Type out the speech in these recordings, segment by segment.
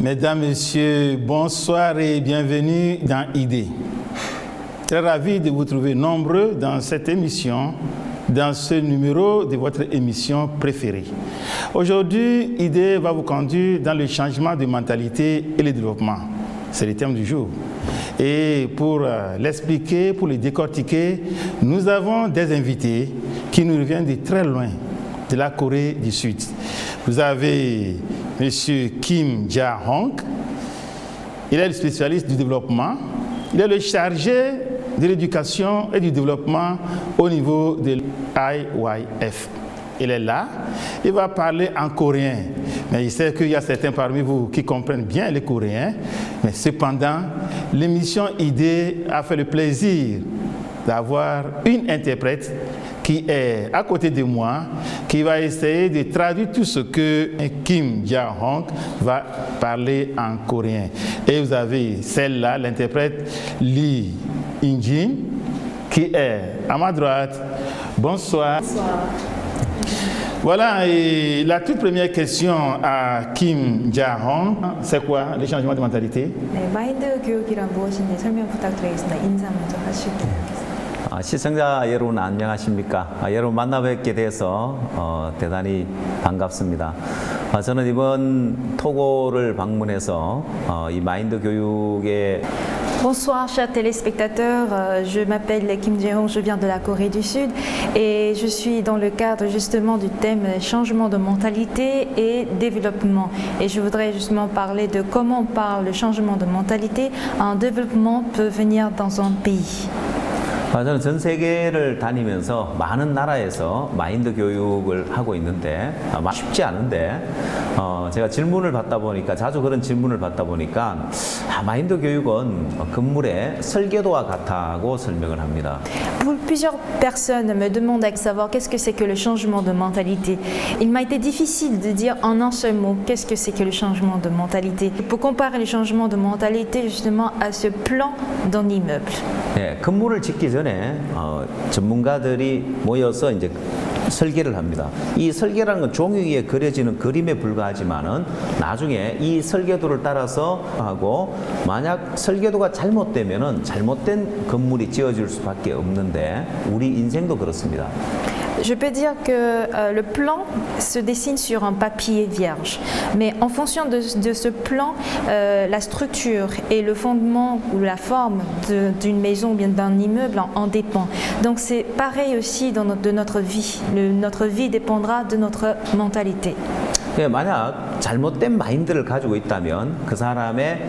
Mesdames, Messieurs, bonsoir et bienvenue dans ID. Très ravi de vous trouver nombreux dans cette émission, dans ce numéro de votre émission préférée. Aujourd'hui, ID va vous conduire dans le changement de mentalité et le développement. C'est le thème du jour. Et pour l'expliquer, pour le décortiquer, nous avons des invités qui nous viennent de très loin, de la Corée du Sud. Vous avez M. Kim Ja-hong, il est le spécialiste du développement, il est le chargé de l'éducation et du développement au niveau de l'IYF. Il est là, il va parler en coréen, mais il sait qu'il y a certains parmi vous qui comprennent bien le coréen, mais cependant, l'émission ID a fait le plaisir d'avoir une interprète qui est à côté de moi, qui va essayer de traduire tout ce que Kim Ja-hong va parler en coréen. Et vous avez celle-là, l'interprète Lee In-jin, qui est à ma droite. Bonsoir. Bonsoir. Voilà, et la toute première question à Kim Ja-hong, c'est quoi le changement de mentalité? 네, 마인드 교육이란 무엇인지 설명 부탁드리겠습니다. 인사 먼저 하시고. 시청자 여러분 안녕하십니까? 여러분 만나 뵙게 돼서 대단히 반갑습니다. 저는 이번 토고를 방문해서 이 마인드 교육의 Bonsoir chers téléspectateurs, je m'appelle Kim Ja-hong, je viens de la Corée du Sud et je suis dans le cadre justement du thème changement de mentalité et développement. Et je voudrais justement parler de comment on parle le changement de mentalité, un développement peut venir dans un pays. 저는 전 세계를 다니면서 많은 나라에서 마인드 교육을 하고 있는데 쉽지 않은데 제가 질문을 받다 보니까 자주 그런 질문을 받다 보니까 마인드 교육은 건물의 설계도와 같다고 설명을 합니다. Plusieurs personnes me demandent à savoir qu'est-ce que c'est que le changement de mentalité. Il m'a été difficile de dire en un seul mot qu'est-ce que c'est que le changement de mentalité. Pour comparer le changement de mentalité justement à ce plan d'un immeuble. 네, 건물을 짓기 전에 전문가들이 모여서 이제 설계를 합니다. 이 설계라는 건 종이 위에 그려지는 그림에 불과하지만은 나중에 이 설계도를 따라서 하고 만약 설계도가 잘못되면은 잘못된 건물이 지어질 수밖에 없는데 우리 인생도 그렇습니다. Je peux dire que le plan se dessine sur un papier vierge, mais en fonction de ce plan, la structure et le fondement ou la forme d'une maison ou bien d'un immeuble en dépend. Donc c'est pareil aussi de notre vie. Notre vie dépendra de notre mentalité. 만약 잘못된 마인드를 가지고 있다면 그 사람의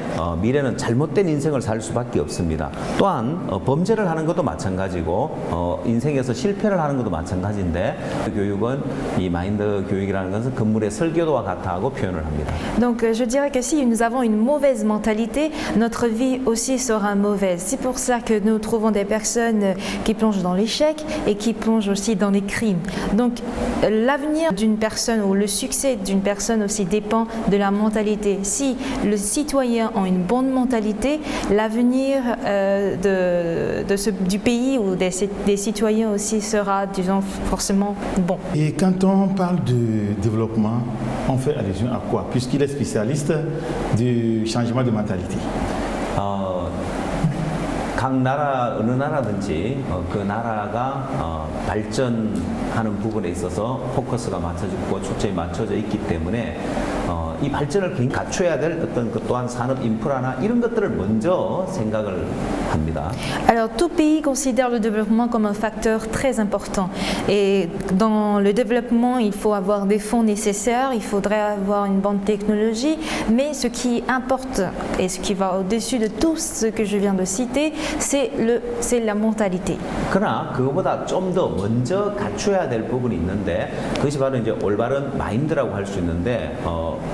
미래는 잘못된 인생을 살 수밖에 없습니다. 또한 범죄를 하는 것도 마찬가지고 인생에서 실패를 하는 것도 마찬가지인데 교육은 이 마인드 교육이라는 것은 건물의 설계도와 같다고 표현을 합니다. Donc je dirais que si nous avons une mauvaise mentalité, notre vie aussi sera mauvaise. C'est pour ça que nous trouvons des personnes qui plongent dans l'échec et qui plongent aussi dans les crimes. Donc l'avenir d'une personne ou le succès d'une personne aussi dépend de la mentalité. Si le citoyen a une bonne mentalité, l'avenir du pays ou des citoyens aussi sera, disons, forcément bon. Et quand on parle de développement, on fait allusion à quoi? Puisqu'il est spécialiste du changement de mentalité. 각 나라 어느 나라든지 그 나라가 발전하는 부분에 있어서 포커스가 맞춰지고 초점이 맞춰져 있기 때문에 이 발전을 갖춰야 될 어떤 그 또한 산업 인프라나 이런 것들을 먼저 생각을 합니다. Alors tout pays considère le développement comme un facteur très important et dans le développement il faut avoir des fonds nécessaires, il faudrait avoir une bonne technologie, mais ce qui importe et ce qui va au-dessus de tout ce que je viens de citer, c'est la mentalité. 그러나 그거보다 좀 더 먼저 갖춰야 될 부분이 있는데 그것이 바로 이제 올바른 마인드라고 할 수 있는데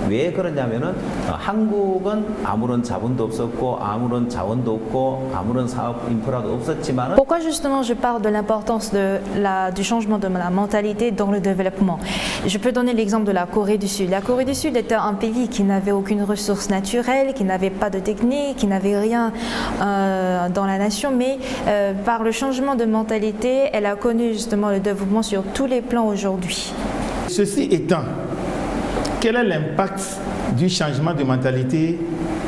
왜 그러냐면은 한국은 아무런 자본도 없었고 아무런 자원도 없고 아무런 사업 인프라도 없었지만은 Pourquoi justement je parle de l'importance du changement de la mentalité dans le développement? Je peux donner l'exemple de la Corée du Sud. La Corée du Sud était un pays qui n'avait aucune ressource naturelle, qui n'avait pas de technique, qui n'avait rien dans la nation, mais par le changement de mentalité, elle a connu justement le développement sur tous les plans aujourd'hui. Ceci étant, quel est l'impact du changement de mentalité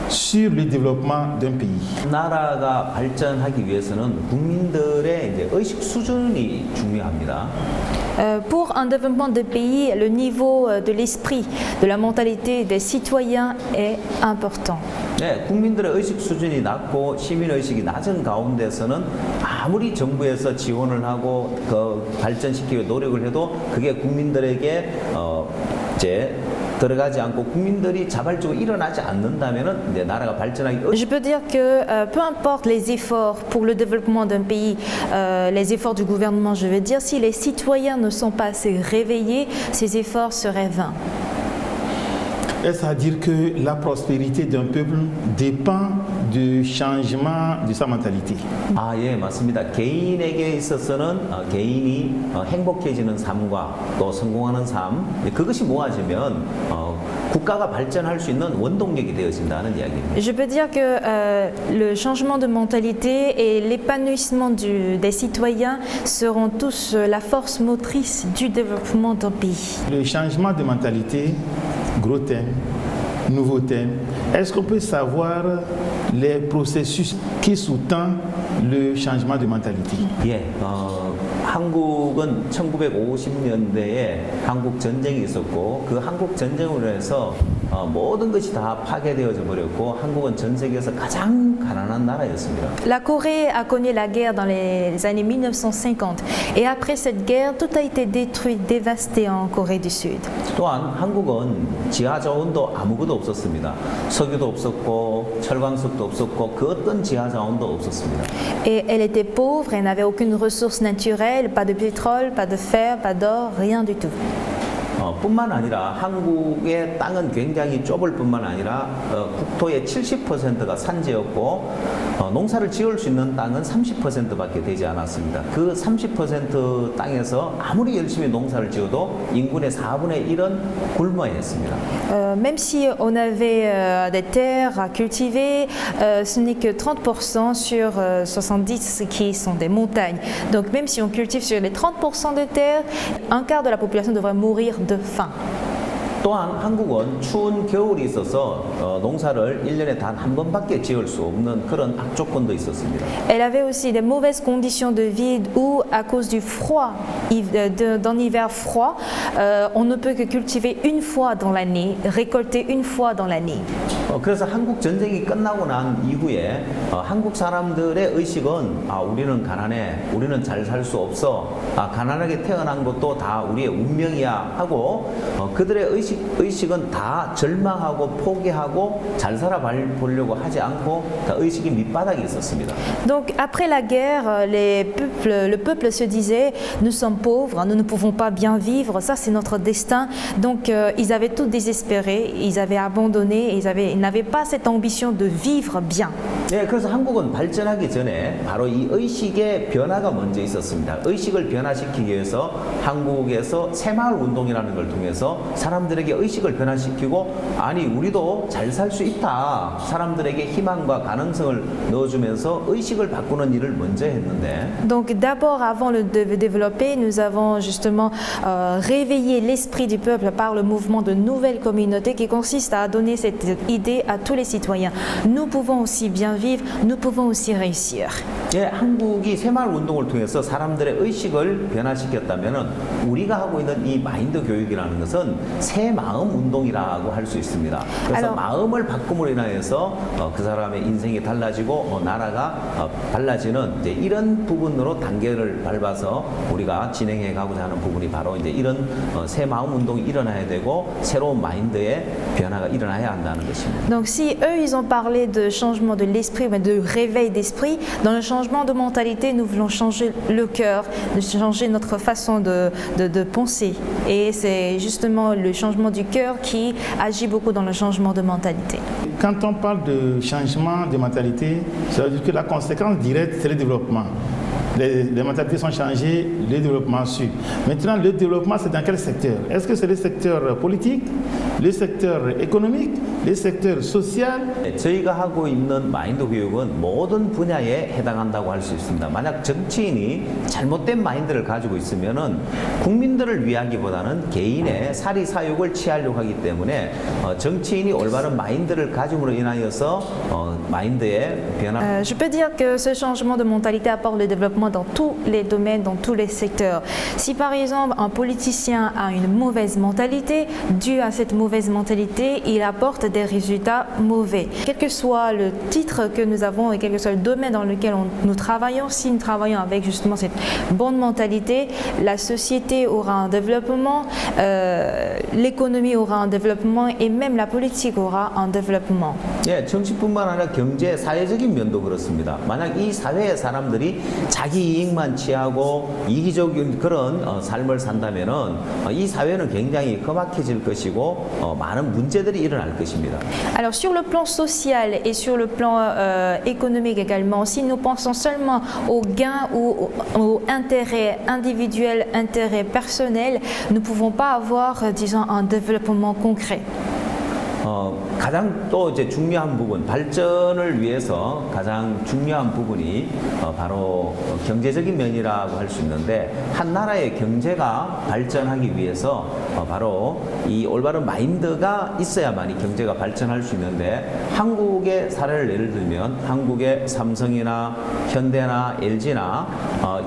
sur le développement d'un pays. 나라가 발전하기 위해서는 국민들의 이제 의식 수준이 중요합니다. Pour un développement de pays, le niveau de l'esprit, de la mentalité des citoyens est important. 네, 국민들의 의식 수준이 낮고 시민 의식이 낮은 가운데서는 아무리 정부에서 지원을 하고 그 발전시키기 노력을 해도 그게 국민들에게 이제 들어가지 않고 국민들이 자발적으로 일어나지 않는다면은 이제 나라가 발전하기 Je peux dire que peu importe les efforts pour le développement d'un pays, les efforts du gouvernement, je veux dire, si les citoyens ne sont pas assez réveillés, ces efforts seraient vains. Est-ce à dire que la prospérité d'un peuple dépend du changement de sa mentalité? 아, 예, 맞습니다. 개인에게 있어서는 개인이 행복해지는 삶과 또 성공하는 삶, 그것이 모아지면 국가가 발전할 수 있는 원동력이 되어진다는 이야기입니다. Je peux dire que le changement de mentalité et l'épanouissement des citoyens seront tous la force motrice du développement d'un pays. Le changement de mentalité, gros thème, nouveau thème. Est-ce qu'on peut savoir les processus qui sous-tendent le changement de mentalité? 예, 한국은 1950년대에 한국 전쟁이 있었고 그 한국 전쟁으로 해서 모든 것이 다 파괴되어져 버렸고 한국은 전 세계에서 가장 가난한 나라였습니다. La Corée a connu la guerre dans les années 1950 et après cette guerre, tout a été détruit, dévasté en Corée du Sud. 또한 한국은 지하 자원도 아무것도 없었습니다. 석유도 없었고 철광석도 없었고 그 어떤 지하 자원도 없었습니다. Et elle était pauvre, elle n'avait aucune ressource naturelle, pas de pétrole, pas de fer, pas d'or, rien du tout. 뿐만 아니라 한국의 땅은 굉장히 좁을 뿐만 아니라 국토의 70%가 산지였고 농사를 지을 수 있는 땅은 30%밖에 되지 않았습니다. 그 30% 땅에서 아무리 열심히 농사를 지어도 인구의 4분의 1은 굶어야 했습니다. Même si on avait des terres à cultiver, ce n'est que 30% sur 70 qui sont des montagnes. Donc même si on cultive sur les 30% de terres, un quart de la population devrait mourir de faim. 또한 한국은 추운 겨울이 있어서 농사를 1년에 단 한 번밖에 지을 수 없는 그런 악조건도 있었습니다. Elle avait aussi des mauvaises conditions de vie où, à cause du froid, d'un hiver froid, on ne peut que cultiver une fois dans l'année, récolter une fois dans l'année. 그래서 한국 전쟁이 끝나고 난 이후에 한국 사람들의 의식은 우리는 가난해, 우리는 잘 살 수 없어, 가난하게 태어난 것도 다 우리의 운명이야 하고 그들의 의식은 다 절망하고 포기하고 잘 살아보려고 하지 않고 다 의식이 밑바닥에 있었습니다. Donc après la guerre, le peuple se disait nous sommes pauvres, nous ne pouvons pas bien vivre, ça c'est notre destin. Donc ils avaient tout désespéré, ils avaient abandonné, ils n'avaient pas cette ambition de vivre bien. 네, 그래서 한국은 발전하기 전에 바로 이 의식의 변화가 먼저 있었습니다. 의식을 변화시키기 위해서 한국에서 새마을 운동이라는 걸 통해서 사람들에게 의식을 변화시키고 아니 우리도 잘 살 수 있다. 사람들에게 희망과 가능성을 넣어주면서 의식을 바꾸는 일을 먼저 했는데. Donc d'abord, avant de développer, nous avons justement réveillé l'esprit du peuple par le mouvement de nouvelles communautés qui consiste à donner cette idée à tous les citoyens. Nous pouvons aussi bien vivre, nous pouvons aussi réussir. 예, 한국이 새마을 운동을 통해서 사람들의 의식을 변화시켰다면은 우리가 하고 있는 이 마인드 교육이라는 것은 새 마음 운동이라고 할 수 있습니다. 그래서 마음을 바꿈으로 인하여서 그 사람의 인생이 달라지고 나라가 달라지는 이제 이런 부분으로 단계를 밟아서 우리가 진행해 가고자 하는 부분이 바로 이제 이런 새 마음 운동이 일어나야 되고 새로운 마인드의 변화가 일어나야 한다는 것입니다. Donc si eux ils ont parlé de changement de l'esprit, mais de réveil d'esprit, dans le changement de mentalité, nous voulons changer le cœur, changer notre façon de penser. Et c'est justement le changement du cœur qui agit beaucoup dans le changement de mentalité. Quand on parle de changement de mentalité, ça veut dire que la conséquence directe, c'est le développement. Les mentalités sont changées, le développement suit. Maintenant, le développement, c'est dans quel secteur? Est-ce que c'est le secteur politique? le secteur économique, le secteur social. 저희가 하고 있는 마인드 교육은 모든 분야에 해당한다고 할 수 있습니다. 만약 정치인이 잘못된 마인드를 가지고 있으면은 국민들을 위하기보다는 개인의 사리 사욕을 취하려고 하기 때문에 정치인이 올바른 마인드를 가짐으로 인하여서 마인드의 변화. Je peux dire que ce changement de mentalité apporte le développement dans tous les domaines, dans tous les secteurs. Si par exemple un politicien a une mauvaise mentalité, dû à cette mauvaise mentalité, il apporte des résultats mauvais. Quel que soit le titre que nous avons et quel que soit le domaine dans lequel nous travaillons, si nous travaillons avec justement cette bonne mentalité, la société aura un développement, l'économie aura un développement et même la politique aura un développement. 예, 정치뿐만 아니라 경제, 사회적인 면도 그렇습니다. 만약 이 사회의 사람들이 자기 이익만 취하고 이기적인 그런 삶을 산다면은 이 사회는 굉장히 험악해질 것이고 많은 문제들이 일어날 것입니다. Alors sur le plan social et sur le plan économique également, si nous pensons seulement aux gains ou aux intérêts individuels, intérêts personnels, nous ne pouvons pas avoir, disons, un développement concret. 가장 또 이제 중요한 부분, 발전을 위해서 가장 중요한 부분이 바로 경제적인 면이라고 할 수 있는데 한 나라의 경제가 발전하기 위해서 바로 이 올바른 마인드가 있어야만이 경제가 발전할 수 있는데 한국의 사례를 예를 들면 한국의 삼성이나 현대나 LG나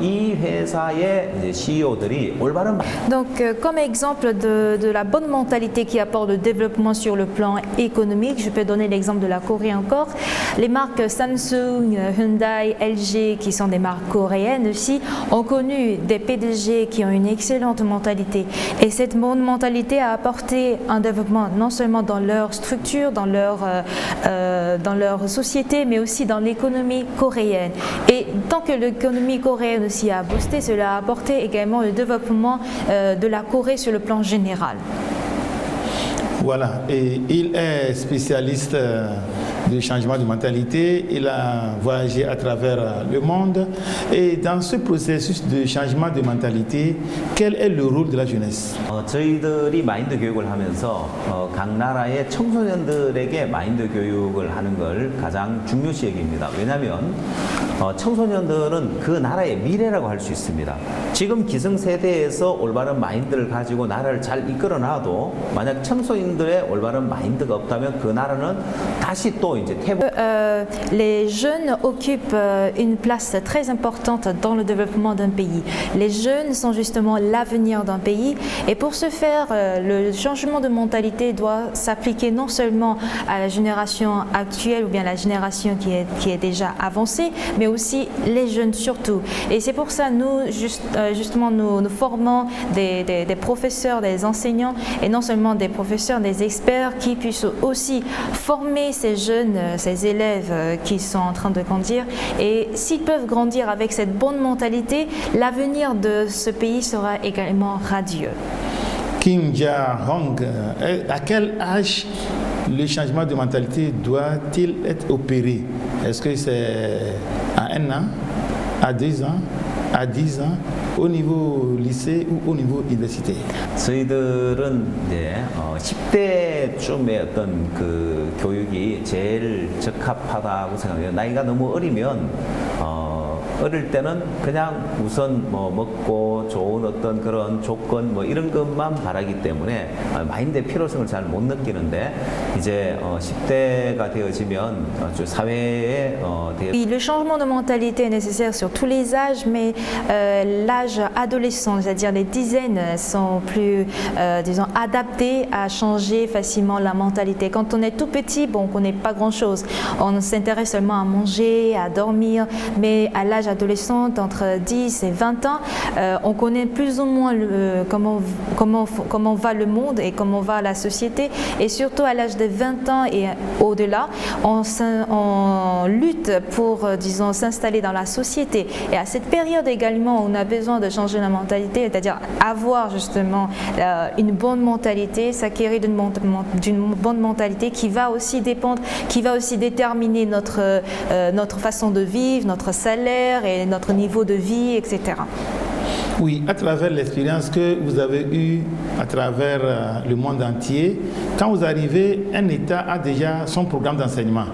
이 회사의 이제 CEO들이 올바른 Donc comme exemple de la bonne mentalité qui apporte le développement sur le plan économique, je peux donner l'exemple de la Corée encore. Les marques Samsung, Hyundai, LG, qui sont des marques coréennes aussi, ont connu des PDG qui ont une excellente mentalité. Et cette bonne mentalité a apporté un développement non seulement dans leur structure, dans leur société, mais aussi dans l'économie coréenne. Et tant que l'économie coréenne aussi a boosté, cela a apporté également le développement de la Corée sur le plan général. Voilà, et il est spécialiste du changement de mentalité, il a voyagé à travers le monde et dans ce processus de changement de mentalité, quel est le rôle de la jeunesse? 저희들이 마인드 교육을 하면서 각 나라의 청소년들에게 마인드 교육을 하는 걸 가장 중요시 여깁니다. 왜냐하면 청소년들은 그 나라의 미래라고 할 수 있습니다. 지금 기성세대에서 올바른 마인드를 가지고 나라를 잘 이끌어놔도 만약 청소년들의 올바른 마인드가 없다면 그 나라는 다시 또 이제 les jeunes occupent une place très importante dans le développement d'un pays. Les jeunes sont justement l'avenir d'un pays et pour ce faire, le changement de mentalité doit s'appliquer non seulement à la génération actuelle ou bien la génération qui est déjà avancée, mais aussi les jeunes surtout. Et c'est pour ça nous justement nous formons des professeurs, des enseignants et non seulement des professeurs, des experts qui puissent aussi former ces jeunes, ces élèves qui sont en train de grandir. Et s'ils peuvent grandir avec cette bonne mentalité, l'avenir de ce pays sera également radieux. Kim Ja-hong, à quel âge le changement de mentalité doit-il être opéré? Est-ce que c'est à 1 an, à 2 ans, à 10 ans, au niveau lycée ou au niveau université? 저희들은 이제 10대쯤의 어떤 그 교육이 제일 적합하다고 생각해요. 나이가 너무 어리면 어릴 때는 그냥 우선 뭐 먹고 좋은 어떤 그런 조건 뭐 이런 것만 바라기 때문에 마인드의 필요성을 잘 못 느끼는데 이제 10대가 되어지면 사회에 Le changement de mentalité est nécessaire sur tous les âges, mais l'âge adolescent, c'est-à-dire les dizaines, sont plus, disons, adaptés à changer facilement la mentalité. Quand on est tout petit, bon, on ne connaît pas grand-chose. On s'intéresse seulement à manger, à dormir, mais à l'âge adolescent, entre 10 et 20 ans, on connaît plus ou moins comment va le monde et comment va la société. Et surtout à l'âge de 20 ans et au-delà, on lutte pour, disons, s'installer dans la société. Et à cette période également, on a besoin de changer la mentalité, c'est-à-dire avoir justement une bonne mentalité, s'acquérir d'une bonne mentalité qui va aussi dépendre, qui va aussi déterminer notre façon de vivre, notre salaire et notre niveau de vie, etc. Oui, à travers l'expérience que vous avez eue à travers le monde entier, quand vous arrivez, un État a déjà son programme d'enseignement.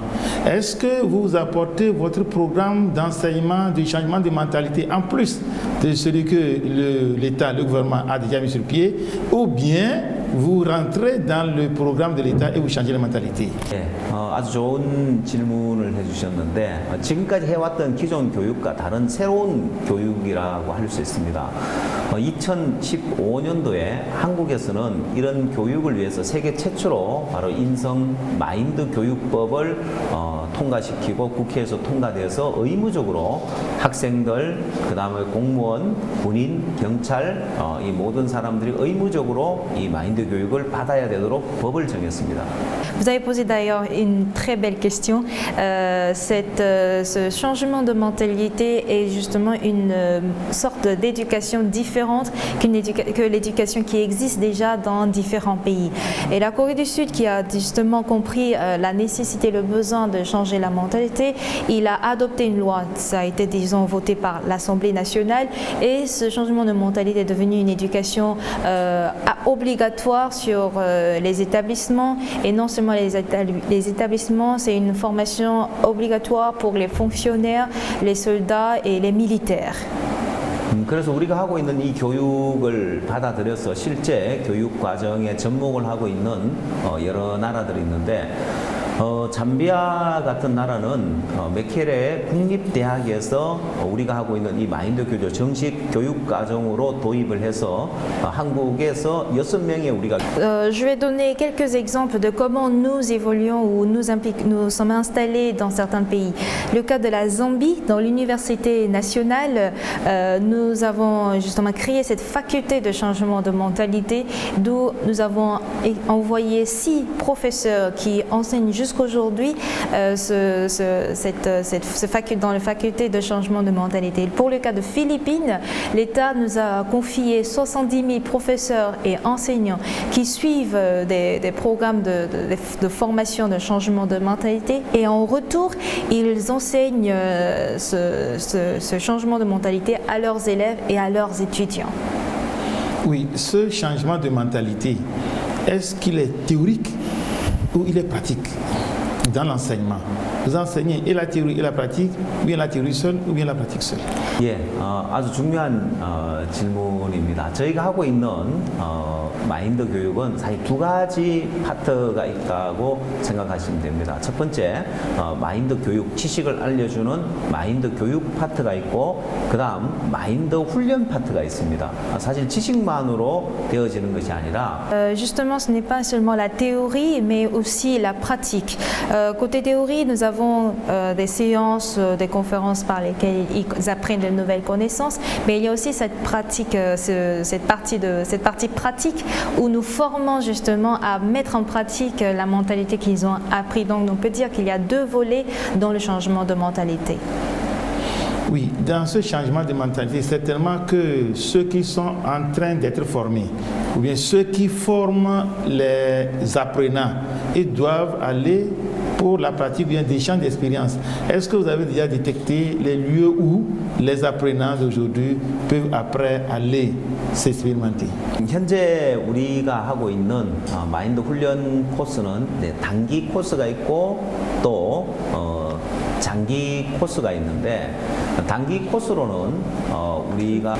Est-ce que vous apportez votre programme d'enseignement, du changement de mentalité en plus de celui que l'État, le gouvernement a déjà mis sur pied, ou bien vous rentrez dans le programme de l'État et vous changez la mentalité? 네, 아주 좋은 질문을 해주셨는데 지금까지 해왔던 기존 교육과 다른 새로운 교육이라고 할 수 있습니다. 2015년도에 한국에서는 이런 교육을 위해서 세계 최초로 바로 인성 마인드 교육법을 통과시키고 국회에서 통과돼서 의무적으로 학생들, 그 다음에 공무원, 군인, 경찰 이 모든 사람들이 의무적으로 이 마인드 교육을 받아야 되도록 법을 정했습니다. Vous avez posé d'ailleurs une très belle question. Ce changement de mentalité est justement une sorte d'éducation différente que l'éducation qui existe déjà dans différents pays. Et la Corée du Sud, qui a justement compris la nécessité, le besoin de changer la mentalité, il a adopté une loi. Ça a été, disons, voté par l'Assemblée nationale. Et ce changement de mentalité est devenu une éducation obligatoire sur les établissements, et non seulement les établissements, c'est une formation obligatoire pour les fonctionnaires, les soldats et les militaires. 그래서 우리가 하고 있는 이 교육을 받아들여서 실제 교육 과정에 접목을 하고 있는 여러 나라들이 있는데 잠비아 같은 나라는 메케레 국립대학에서 우리가 하고 있는 이 마인드 교육 정식 교육 과정으로 도입을 해서 한국에서 6명의 우리가 Je vais donner quelques exemples de comment nous évoluons ou nous sommes installés dans certains pays. Le cas de la Zambie, dans l'université nationale, nous avons justement créé cette faculté de changement de mentalité, d'où nous avons envoyé 6 professeurs qui enseignent jusqu'aujourd'hui dans la faculté de changement de mentalité. Pour le cas de Philippines, l'État nous a confié 70 000 professeurs et enseignants qui suivent des programmes de formation de changement de mentalité, et en retour, ils enseignent ce changement de mentalité à leurs élèves et à leurs étudiants. Oui, ce changement de mentalité, est-ce qu'il est théorique ou il est pratique dans l'enseignement? Vous enseignez et la théorie et la pratique, ou bien la théorie seule, ou bien la pratique seule? 예, 아주 중요한 질문입니다. 저희가 하고 있는 마인드 교육은 사실 2가지 파트가 있다고 생각하시면 됩니다. 첫 번째, 마인드 교육, 지식을 알려주는 마인드 교육 파트가 있고, 그 다음 마인드 훈련 파트가 있습니다. 사실 지식만으로 되어지는 것이 아니라 Justement, ce n'est pas seulement la théorie, mais aussi la pratique. Côté théorie, nous avons des séances, des conférences par lesquelles ils apprennent de nouvelles connaissances, mais il y a aussi cette pratique, cette partie pratique où nous formons justement à mettre en pratique la mentalité qu'ils ont appris. Donc on peut dire qu'il y a 2 volets dans le changement de mentalité. Oui, dans ce changement de mentalité, c'est tellement que ceux qui sont en train d'être formés, ou bien ceux qui forment les apprenants, ils doivent aller pour la pratique, bien des champs d'expérience. Est-ce que vous avez déjà détecté les lieux où les apprenants d'aujourd'hui peuvent après aller s'expérimenter? 현재 우리가 하고 있는 마인드 훈련 코스는 단기 코스가 있고 또 장기 코스가 있는데 단기 코스로는 우리가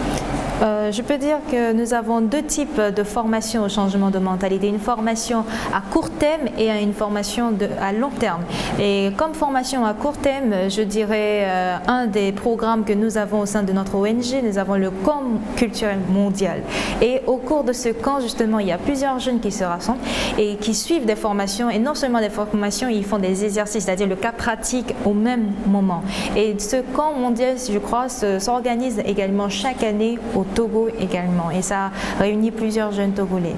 Je peux dire que nous avons 2 types de formation au changement de mentalité. Une formation à court terme et une formation à long terme. Et comme formation à court terme, je dirais un des programmes que nous avons au sein de notre ONG, nous avons le camp culturel mondial. Et au cours de ce camp, justement, il y a plusieurs jeunes qui se rassemblent et qui suivent des formations. Et non seulement des formations, ils font des exercices, c'est-à-dire le cas pratique au même moment. Et ce camp mondial, je crois, s'organise également chaque année au Togo également, et ça réunit plusieurs jeunes togolais.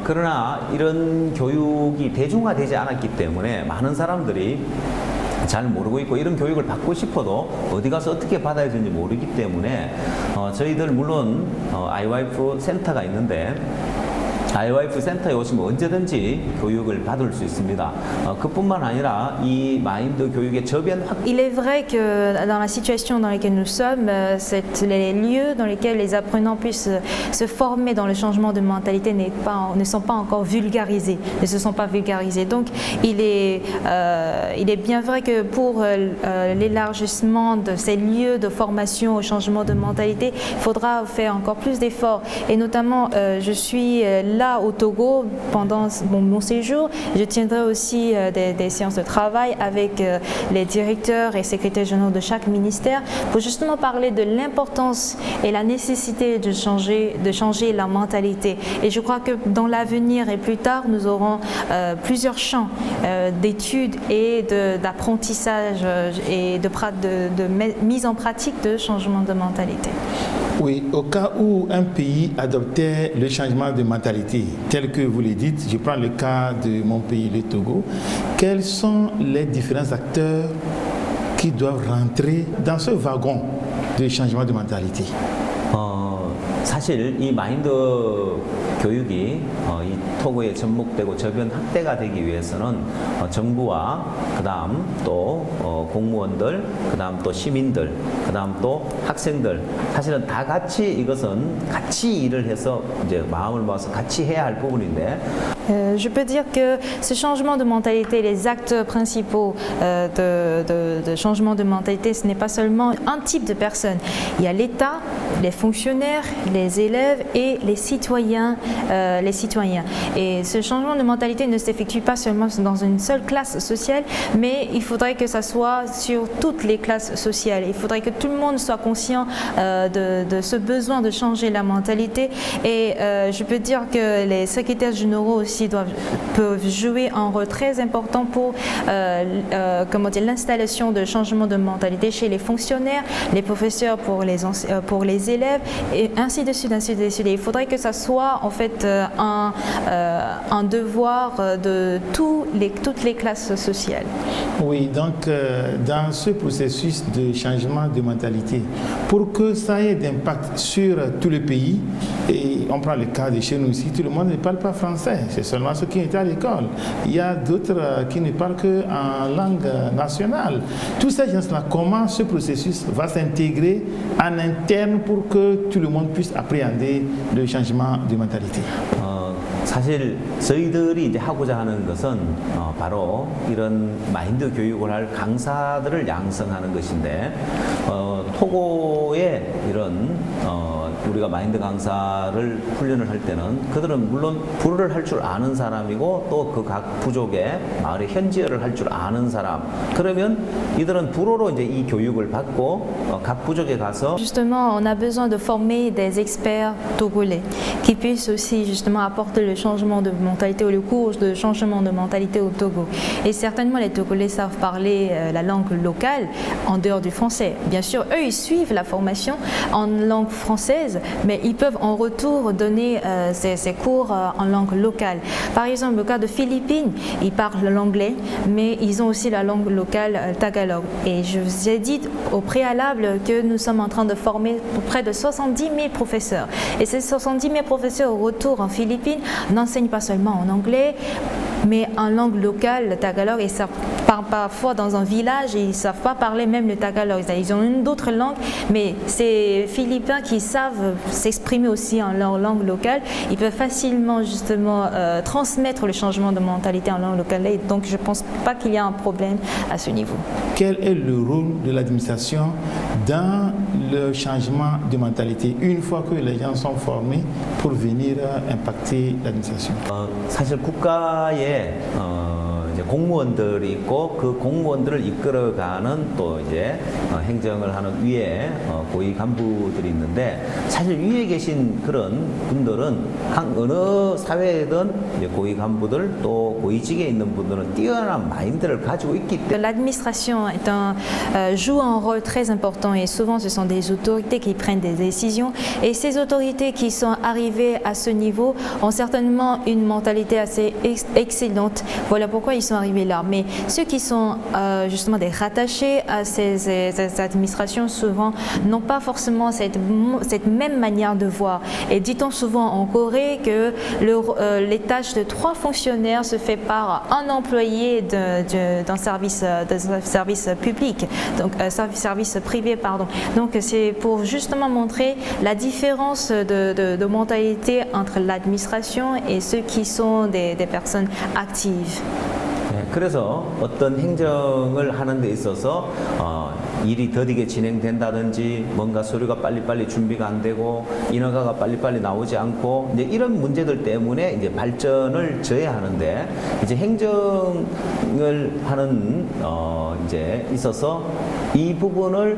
그러나 이런 교육이 대중화되지 않았기 때문에 많은 사람들이 잘 모르고 있고 이런 교육을 받고 싶어도 어디 가서 어떻게 받아야 되는지 모르기 때문에 저희들 물론 아이와이프 센터가 있는데 IYF 센터에 오시면 언제든지 교육을 받을 수 있습니다. 그뿐만 아니라 이 마인드 교육의 저변 확 Il est vrai que dans la situation dans laquelle nous sommes, les lieux dans lesquels les apprenants puissent se former dans le changement de mentalité ne sont pas encore vulgarisés, ne se sont pas vulgarisés. Donc il est bien vrai que pour l'élargissement de ces lieux de formation au changement de mentalité, il faudra faire encore plus d'efforts. Et notamment, je suis là au Togo pendant mon séjour. Je tiendrai aussi des séances de travail avec les directeurs et secrétaires généraux de chaque ministère pour justement parler de l'importance et la nécessité de changer la mentalité. Et je crois que dans l'avenir et plus tard, nous aurons plusieurs champs d'études et d'apprentissage et de mise en pratique de changement de mentalité. Oui, au cas où un pays adoptait le changement de mentalité, tel que vous le dites, je prends le cas de mon pays, le Togo, quels sont les différents acteurs qui doivent rentrer dans ce wagon de changement de mentalité? 사실 이 마인드 교육이 이 토고에 접목되고 저변 확대가 되기 위해서는 정부와 그다음 또 공무원들, 그다음 또 시민들, 그다음 또 학생들 사실은 다 같이 이것은 같이 일을 해서 이제 마음을 모아서 같이 해야 할 부분인데. Je peux dire que ce changement de mentalité, les actes principaux de changement de mentalité, ce n'est pas seulement un type de personnes. Il y a l'État, les fonctionnaires, les élèves et les citoyens. Et ce changement de mentalité ne s'effectue pas seulement dans une seule classe sociale, mais il faudrait que ça soit sur toutes les classes sociales. Il faudrait que tout le monde soit conscient de ce besoin de changer la mentalité. Et je peux dire que les secrétaires généraux aussi peuvent jouer un rôle très important pour l'installation de changement de mentalité chez les fonctionnaires, les professeurs pour les élèves, et ainsi de suite, ainsi de suite. Et il faudrait que ça soit en fait un devoir de toutes les classes sociales. Oui, donc dans ce processus de changement de mentalité, pour que ça ait d'impact sur tout le pays, et on prend le cas de chez nous ici, tout le monde ne parle pas français, c'est seulement ceux qui étaient à l'école. Il y a d'autres qui ne parlent qu'en langue nationale. Tous ces gens-là, comment ce processus va s'intégrer en interne pour que tout le monde puisse appréhender le changement de mentalité? 사실 저희들이 이제 하고자 하는 것은 바로 이런 마인드 교육을 할 강사들을 양성하는 것인데 토고의 이런 우리가 마인드 강사를 훈련을 할 때는 그들은 물론 불어를 할 줄 아는 사람이고 또 그 각 부족의 마을의 현지어를 할 줄 아는 사람. 그러면 이들은 불어로 이제 이 교육을 받고 각 부족에 가서 Justement, on a besoin de former des experts togolais qui puissent aussi justement apporter le changement de mentalité ou le cours de changement de mentalité au Togo. Et certainement, les Togolais savent parler la langue locale en dehors du français. Bien sûr, eux, ils suivent la formation en langue française, mais ils peuvent en retour donner ces cours en langue locale. Par exemple, le cas de Philippines, ils parlent l'anglais, mais ils ont aussi la langue locale tagalog. Et je vous ai dit au préalable que nous sommes en train de former près de 70 000 professeurs. Et ces 70 000 professeurs au retour en Philippines n'enseignent pas seulement en anglais, mais en langue locale, le tagalog, et ça part parfois dans un village et ils ne savent pas parler même le tagalog. Ils ont une autre langue, mais ces Philippins qui savent s'exprimer aussi en leur langue locale, ils peuvent facilement justement transmettre le changement de mentalité en langue locale. Et donc je ne pense pas qu'il y a un problème à ce niveau. Quel est le rôle de l'administration dans le changement de mentalité une fois que les gens sont formés pour venir impacter l'administration? 사실 국가에 이제 공무원들이 있고 그 공무원들을 이끌어가는 또 이제 행정을 하는 위에 고위 간부들이 있는데 사실 위에 계신 그런 분들은 어느 사회에든 이제 고위 간부들 또 고위직에 있는 분들은 뛰어난 마인드를 가지고 있기 때문에 l'administration joue un rôle très important et souvent ce sont des autorités qui prennent des décisions et ces autorités qui sont arrivées à ce niveau ont certainement une mentalité assez excellente. Voilà pourquoi ils sont arrivés là. Mais ceux qui sont justement des rattachés à ces administrations, souvent, n'ont pas forcément cette même manière de voir. Et dit-on souvent en Corée que les tâches de 3 fonctionnaires se fait par un employé d'un service public, donc service privé, pardon. Donc c'est pour justement montrer la différence de mentalité entre l'administration et ceux qui sont des personnes actives. 네, 그래서 어떤 행정을 하는 데 있어서 일이 더디게 진행된다든지 뭔가 서류가 빨리빨리 준비가 안 되고 인허가가 빨리빨리 나오지 않고 이제 이런 문제들 때문에 이제 발전을 저해하는데 이제 행정을 하는 이제 있어서 이 부분을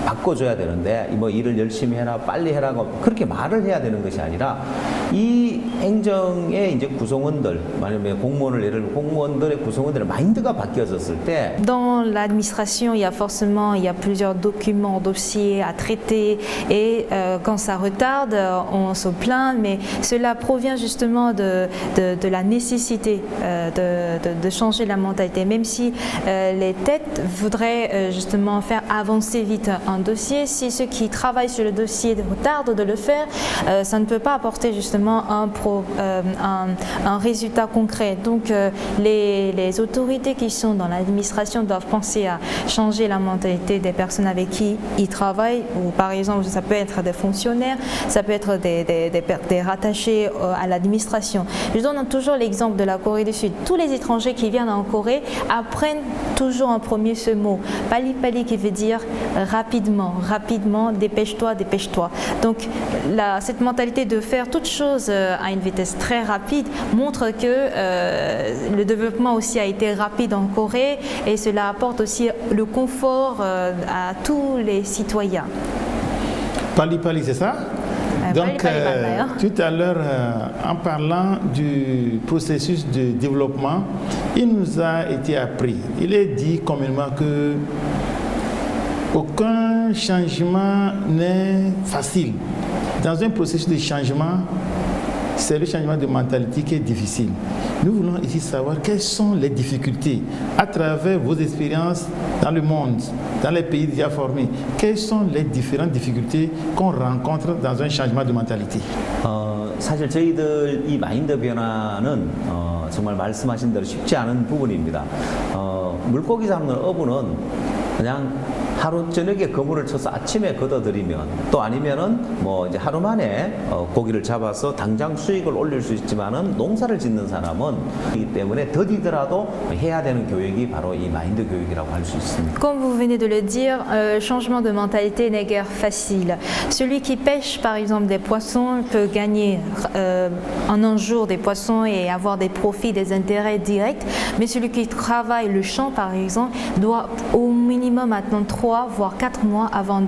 바꿔줘야 되는데 뭐 일을 열심히 해라 빨리 해라고 그렇게 말을 해야 되는 것이 아니라 이 행정의 이제 구성원들 만약에 공무원을 예를 들면 공무원들의 구성원들의 마인드가 바뀌어졌을 때 Dans l'administration, il y a plusieurs documents, dossiers à traiter et quand ça retarde, on se plaint, mais cela provient justement de la nécessité de changer la mentalité. Même si les têtes voudraient justement faire avancer vite un dossier, si ceux qui travaillent sur le dossier retardent de le faire, ça ne peut pas apporter justement un résultat concret. Donc les autorités qui sont dans l'administration doivent penser à changer la mentalité des personnes avec qui ils travaillent, ou par exemple ça peut être des fonctionnaires, ça peut être des rattachés à l'administration. Je donne toujours l'exemple de la Corée du Sud. Tous les étrangers qui viennent en Corée apprennent toujours en premier ce mot, pali pali, qui veut dire rapidement, rapidement, dépêche-toi, dépêche-toi. Donc cette mentalité de faire toutes choses à une vitesse très rapide montre que le développement aussi a été rapide en Corée et cela apporte aussi le confort à tous les citoyens. Pali Pali, c'est ça? Donc, tout à l'heure, en parlant du processus de développement, il nous a été appris, il est dit communément que aucun changement n'est facile. Dans un processus de changement, c'est le changement de mentalité qui est difficile. Nous voulons ici savoir quelles sont les difficultés à travers vos expériences dans le monde, dans les pays déjà formés. Quelles sont les différentes difficultés qu'on rencontre dans un changement de mentalité? 사실 저희들 이 마인드 변화는 정말 말씀하신 대로 쉽지 않은 부분입니다. 물고기 잡는 어부는 그냥 하루 저녁에 그물을 쳐서 아침에 걷어들이면 또 아니면은 뭐 이제 하루 만에 고기를 잡아서 당장 수익을 올릴 수 있지만은 농사를 짓는 사람은 이기 때문에 더디더라도 해야 되는 교육이 바로 이 마인드 교육이라고 할 수 있습니다. Comme vous venez de le dire, changement de mentalité n'est guère facile. Celui qui pêche par exemple des poissons peut gagner en un jour des poissons et avoir des profits, des intérêts directs, mais celui qui travaille le champ par exemple doit au minimum attendre 3 voire 4 mois avant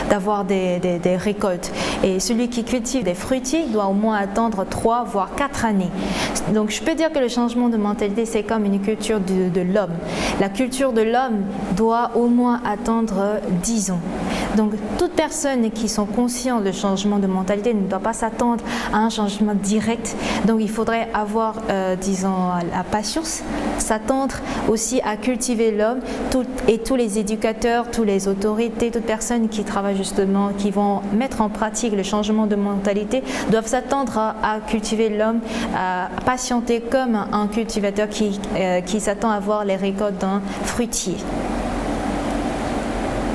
d'avoir des récoltes. Et celui qui cultive des fruitiers doit au moins attendre 3 voire 4 années. Donc je peux dire que le changement de mentalité, c'est comme une culture de l'homme. La culture de l'homme doit au moins attendre 10 ans. Donc toute personne qui sont conscientes du changement de mentalité ne doit pas s'attendre à un changement direct. Donc il faudrait avoir, disons, la patience, s'attendre aussi à cultiver l'homme, et tous les éducateurs, toutes les autorités, toutes personnes qui travaillent justement, qui vont mettre en pratique le changement de mentalité, doivent s'attendre à cultiver l'homme, à patienter comme un cultivateur qui s'attend à voir les récoltes d'un fruitier.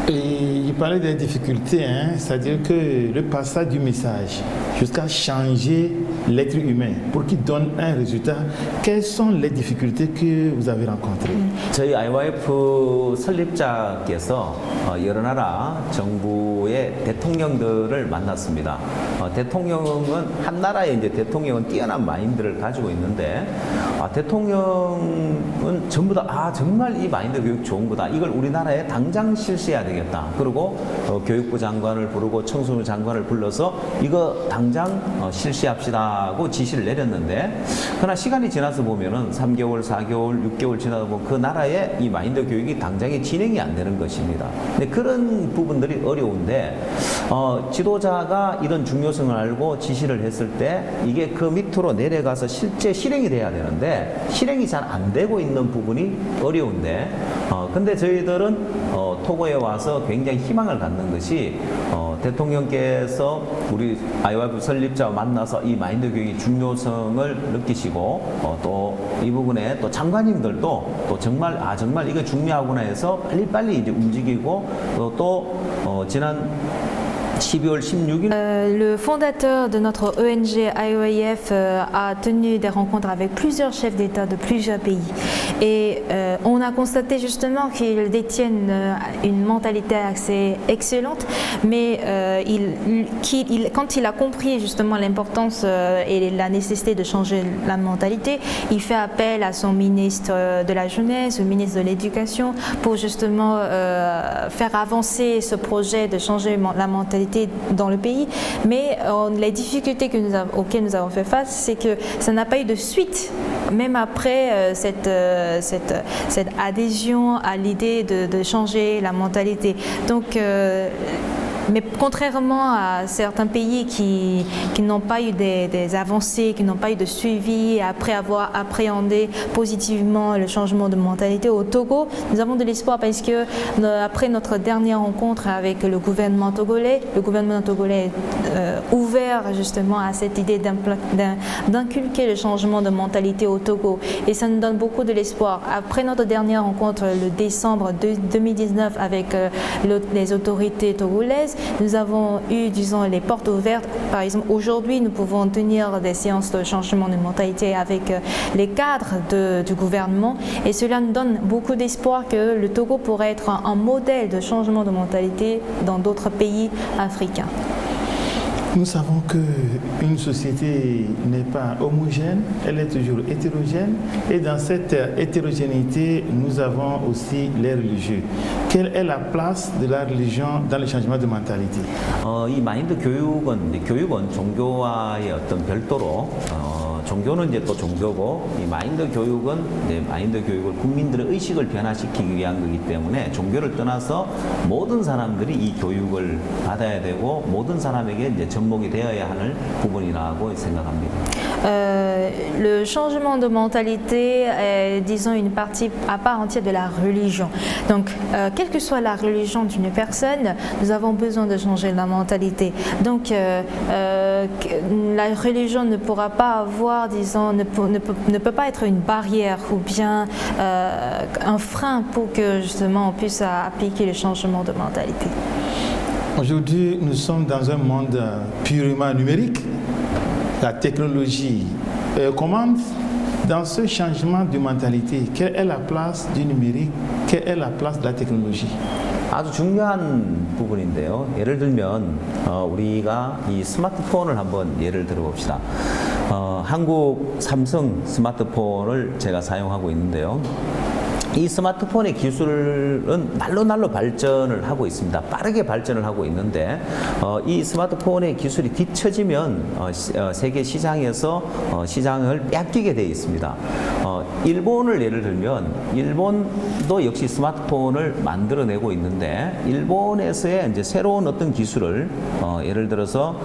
Et il parlait des difficultés, c'est-à-dire que le passage du message jusqu'à changer l'être humain pour qu'il donne un résultat. Quelles sont les difficultés que vous avez rencontrées? 저희 IYF 설립자께서 여러 나라 정부의 대통령들을 만났습니다. 대통령은 한 나라의 이제 대통령은 뛰어난 마인드를 가지고 있는데 대통령은 전부 다 정말 이 마인드 교육 좋은 거다. 이걸 우리나라에 당장 실시해야 되겠다. 그리고 교육부 장관을 부르고 청소년 장관을 불러서 이거 당장 실시합시다고 지시를 내렸는데 그러나 시간이 지나서 보면은 3개월, 4개월, 6개월 지나다 보면 그 나라 나라에 이 마인드 교육이 당장에 진행이 안 되는 것입니다. 근데 그런 부분들이 어려운데 지도자가 이런 중요성을 알고 지시를 했을 때 이게 그 밑으로 내려가서 실제 실행이 돼야 되는데 실행이 잘 안 되고 있는 부분이 어려운데 근데 저희들은 토고에 와서 굉장히 희망을 갖는 것이 대통령께서 우리 IYF 설립자와 만나서 이 마인드 교육의 중요성을 느끼시고 또 이 부분에 또 장관님들도 또 정말 이거 중요하구나 해서 빨리 이제 움직이고 또 지난 12월 16일 le fondateur de notre ONG IOIF a tenu des rencontres avec plusieurs chefs d'État de plusieurs pays et on a constaté justement qu'ils détiennent une mentalité assez excellente, mais quand il a compris justement l'importance et la nécessité de changer la mentalité, il fait appel à son ministre de la Jeunesse, au ministre de l'Éducation pour justement faire avancer ce projet de changer la mentalité dans le pays, mais les difficultés auxquelles nous avons fait face, c'est que ça n'a pas eu de suite, même après cette adhésion à l'idée de changer la mentalité. Donc mais contrairement à certains pays qui n'ont pas eu des avancées, qui n'ont pas eu de suivi, après avoir appréhendé positivement le changement de mentalité, au Togo, nous avons de l'espoir parce que après notre dernière rencontre avec le gouvernement togolais est ouvert justement à cette idée d'inculquer le changement de mentalité au Togo et ça nous donne beaucoup de l'espoir. Après notre dernière rencontre le décembre 2019 avec les autorités togolaises, nous avons eu, disons, les portes ouvertes. Par exemple, aujourd'hui, nous pouvons tenir des séances de changement de mentalité avec les cadres du gouvernement et cela nous donne beaucoup d'espoir que le Togo pourrait être un modèle de changement de mentalité dans d'autres pays africains. Nous savons qu'une société n'est pas homogène, elle est toujours hétérogène et dans cette hétérogénéité, nous avons aussi les religieux. Quelle est la place de la religion dans le changement de mentalité? 이 마인드 교육은 종교와의 어떤 별도로 종교는 이제 또 종교고 이 마인드 교육은 이제 마인드 교육을 국민들의 의식을 변화시키기 위한 거기 때문에 종교를 떠나서 모든 사람들이 이 교육을 받아야 되고 모든 사람에게 이제 접목이 되어야 하는 부분이라고 생각합니다. Le changement de mentalité est, disons, une partie à part entière de la religion. Donc, quelle que soit la religion d'une personne, nous avons besoin de changer la mentalité. Donc, la religion ne pourra pas avoir, disons, ne peut pas être une barrière ou bien un frein pour que justement on puisse appliquer le changement de mentalité. Aujourd'hui, nous sommes dans un monde purement numérique. La technologie commande. Dans ce changement de mentalité, quelle est la place du numérique? Quelle est la place de la technologie? 아주 중요한 부분인데요. 예를 들면 우리가 이 스마트폰을 한번 예를 들어봅시다. 한국 삼성 스마트폰을 제가 사용하고 있는데요. 이 스마트폰의 기술은 날로 발전을 하고 있습니다. 빠르게 발전을 하고 있는데 이 스마트폰의 기술이 뒤처지면 세계 시장에서 시장을 빼앗기게 되어 있습니다. 일본을 예를 들면 일본도 역시 스마트폰을 만들어내고 있는데 일본에서의 이제 새로운 어떤 기술을 예를 들어서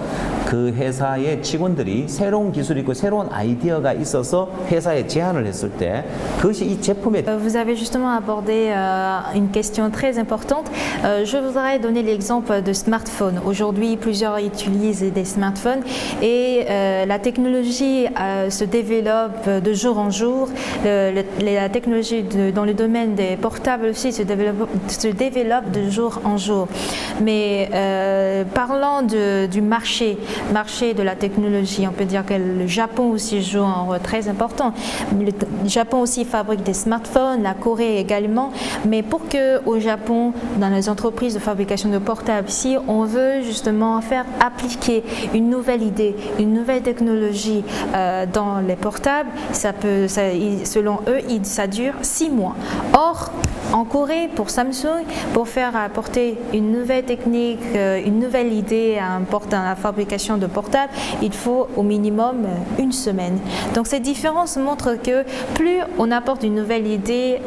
그 회사의 직원들이 새로운 기술이 있고 새로운 아이디어가 있어서 회사에 제안을 했을 때 그것이 이 제품의 Vous avez justement abordé une question très importante. Je voudrais donner l'exemple de smartphones. Aujourd'hui, plusieurs utilisent des smartphones et la technologie se développe de jour en jour. La technologie dans le domaine des portables aussi se développe de jour en jour. Mais parlant du marché de la technologie, on peut dire que le Japon aussi joue un rôle très important. Le Japon aussi fabrique des smartphones, la Corée également. Mais pour que au Japon, dans les entreprises de fabrication de portables, si on veut justement faire appliquer une nouvelle idée, une nouvelle technologie dans les portables, selon eux, ça dure 6 mois. Or, en Corée, pour Samsung, pour faire apporter une nouvelle technique, une nouvelle idée à la fabrication utilisation de portable, il faut au minimum une semaine. Donc cette différence montre que plus on apporte une nouvelle idée,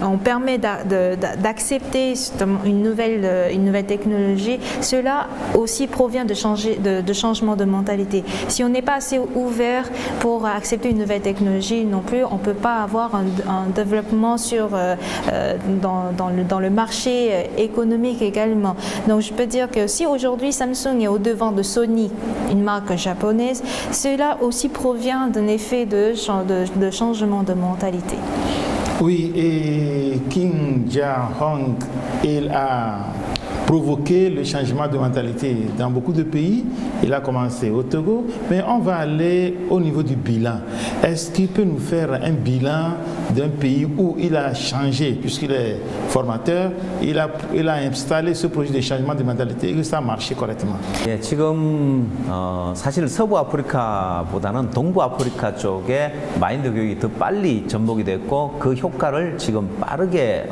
on permet d'accepter une nouvelle technologie, cela aussi provient de changement de mentalité. Si on n'est pas assez ouvert pour accepter une nouvelle technologie non plus, on ne peut pas avoir un développement dans le marché économique également. Donc je peux dire que si aujourd'hui Samsung est au devant de Sony, une marque japonaise, cela aussi provient d'un effet de changement de mentalité. Oui, et Kim Jong-un, il a provoqué le changement de mentalité dans beaucoup de pays. Il a commencé au Togo, mais on va aller au niveau du bilan. Est-ce qu'il peut nous faire un bilan d'un pays où il a changé, puisqu'il est formateur, il a installé ce projet de changement de mentalité et que ça a marché correctement? 예, 지금 사실 서부 아프리카보다는 동부 아프리카 쪽에 마인드 교육이 더 빨리 접목이 됐고 그 효과를 지금 빠르게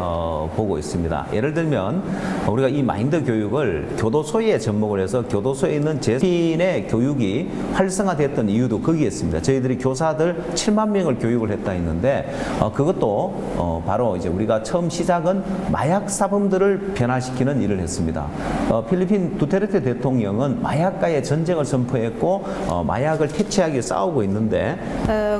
보고 있습니다. 예를 들면 우리가 이 마인드 교육을 교도소에 접목을 해서 교도소에 있는 재신의 교육이 활성화됐던 이유도 거기에 있습니다. 저희들이 교사들 7만 명을 교육을 했다 했는데 그것도 바로 이제 우리가 처음 시작은 마약 사범들을 변화시키는 일을 했습니다. 필리핀 두테르테 대통령은 마약과의 전쟁을 선포했고 마약을 퇴치하기 위해 싸우고 있는데